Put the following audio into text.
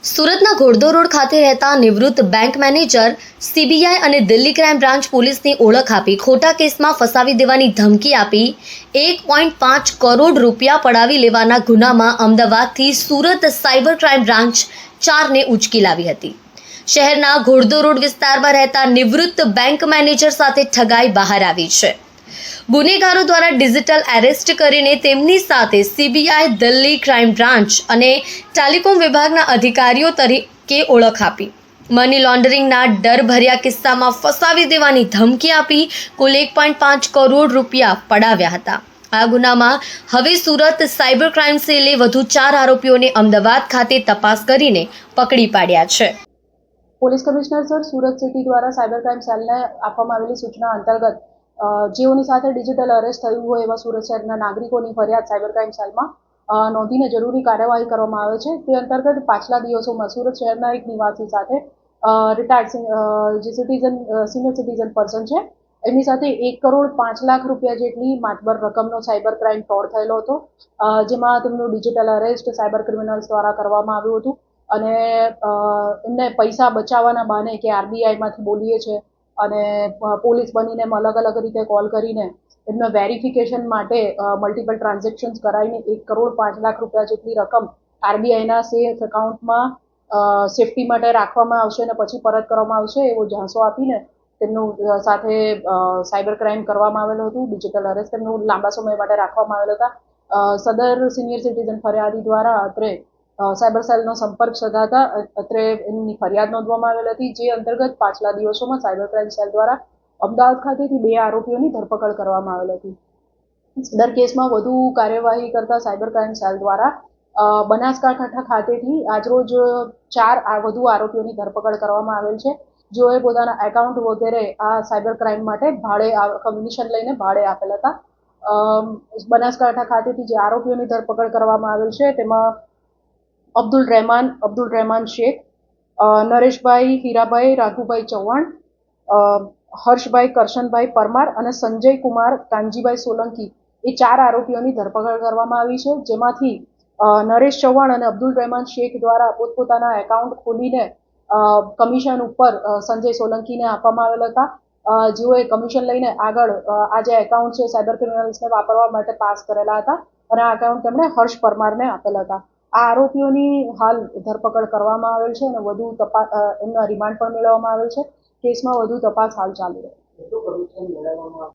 સુરતના ઘોડદોર રોડ ખાતે રહેતા નિવૃત્ત બેંક મેનેજર સીબીઆઈ અને દિલ્હી ક્રાઇમ બ્રાન્ચ પોલીસની ઓળખ આપી ખોટા કેસમાં ફસાવી દેવાની ધમકી આપી 1.5 કરોડ રૂપિયા પડાવી લેવાના ગુનામાં અમદાવાદથી સુરત સાયબર ક્રાઇમ બ્રાન્ચ 4ને ઉંચકી લાવી હતી। શહેરના ઘોડદોર રોડ વિસ્તારમાં રહેતા નિવૃત્ત બેંક મેનેજર સાથે ઠગાઈ બહાર આવી છે। ગુનેગારો દ્વારા ડિજિટલ એરેસ્ટ કરીને તેમની સાથે સીબીઆઈ, દિલ્હી ક્રાઇમ બ્રાન્ચ અને ટેલિકોમ વિભાગના અધિકારીઓ તરીકે ઓળખ આપી મની લોન્ડરિંગના ડરભર્યા કિસ્સામાં ફસાવી દેવાની ધમકી આપી કુલ 1.5 કરોડ રૂપિયા પડાવ્યા હતા। આ ગુનામાં હવે સુરત સાયબર ક્રાઇમ સેલે વધુ 4 આરોપીઓને અમદાવાદ ખાતે તપાસ કરીને પકડી પાડ્યા છે। Police commissioner sir Surat city દ્વારા સાયબર ક્રાઇમ સેલને આપવામાં આવેલી સૂચના અંતર્ગત જેઓની સાથે ડિજિટલ અરેસ્ટ થયું હોય એવા સુરત શહેરના નાગરિકોની ફરિયાદ સાયબર ક્રાઇમ સેલમાં નોંધીને જરૂરી કાર્યવાહી કરવામાં આવે છે। તે અંતર્ગત પાછલા દિવસોમાં સુરત શહેરના એક નિવાસી સાથે રિટાયર્ડ જે સિનિયર સિટીઝન પર્સન છે એમની સાથે 1 કરોડ 5 લાખ રૂપિયા જેટલી માતબર રકમનો સાયબર ક્રાઇમ ફ્રોડ થયેલો હતો, જેમાં તેમનું ડિજિટલ અરેસ્ટ સાયબર ક્રિમિનલ્સ દ્વારા કરવામાં આવ્યું હતું અને એમને પૈસા બચાવવાના બહાને કે આરબીઆઈમાંથી બોલીએ છે અને પોલીસ બનીને અલગ અલગ રીતે કોલ કરીને એમના વેરિફિકેશન માટે મલ્ટિપલ ટ્રાન્ઝેક્શન્સ કરાવીને 1 કરોડ 5 લાખ રૂપિયા જેટલી રકમ આરબીઆઈના સેફ એકાઉન્ટમાં સેફટી માટે રાખવામાં આવશે અને પછી પરત કરવામાં આવશે એવો ઝાંસો આપીને તેમનું સાથે સાયબર ક્રાઇમ કરવામાં આવેલું હતું। ડિજિટલ અરેસ્ટ તેમનું લાંબા સમય માટે રાખવામાં આવેલા હતા। સદર સિનિયર સિટીઝન ફરિયાદી દ્વારા અત્રે સાયબર સેલનો સંપર્ક સાધાતા અત્રે એમની ફરિયાદ નોંધવામાં આવેલ હતી, જે અંતર્ગત પાછલા દિવસોમાં સાયબર ક્રાઇમ સેલ દ્વારા અમદાવાદ ખાતેથી 2 આરોપીઓની ધરપકડ કરવામાં આવેલ હતી। સદર કેસમાં વધુ કાર્યવાહી કરતા સાયબર ક્રાઇમ સેલ દ્વારા બનાસકાંઠા ખાતેથી આજરોજ 4 વધુ આરોપીઓની ધરપકડ કરવામાં આવેલ છે, જેઓએ પોતાના એકાઉન્ટ વગેરે આ સાયબર ક્રાઇમ માટે ભાડે કમિશન લઈને ભાડે આપેલ હતા। બનાસકાંઠા ખાતેથી જે આરોપીઓની ધરપકડ કરવામાં આવેલ છે તેમાં અબ્દુલ રહેમાન શેખ, નરેશભાઈ હીરાભાઈ રાઘુભાઈ ચૌહાણ, હર્ષભાઈ કરશનભાઈ પરમાર અને સંજય કુમાર કાનજીભાઈ સોલંકી એ 4 આરોપીઓની ધરપકડ કરવામાં આવી છે, જેમાંથી નરેશ ચૌહાણ અને અબ્દુલ રહેમાન શેખ દ્વારા પોતપોતાના એકાઉન્ટ ખોલીને કમિશન ઉપર સંજય સોલંકીને આપવામાં આવેલ હતા, જેઓએ કમિશન લઈને આગળ આ જે એકાઉન્ટ છે સાયબર ક્રિમિનલ્સને વાપરવા માટે પાસ કરેલા હતા અને આ એકાઉન્ટ તેમણે હર્ષ પરમારને આપેલા હતા। આ આરોપીઓની હાલ ધરપકડ કરવામાં આવેલ છે અને વધુ તપાસ એમના રિમાન્ડ પણ મેળવવામાં આવેલ છે। કેસમાં વધુ તપાસ હાલ ચાલુ છે।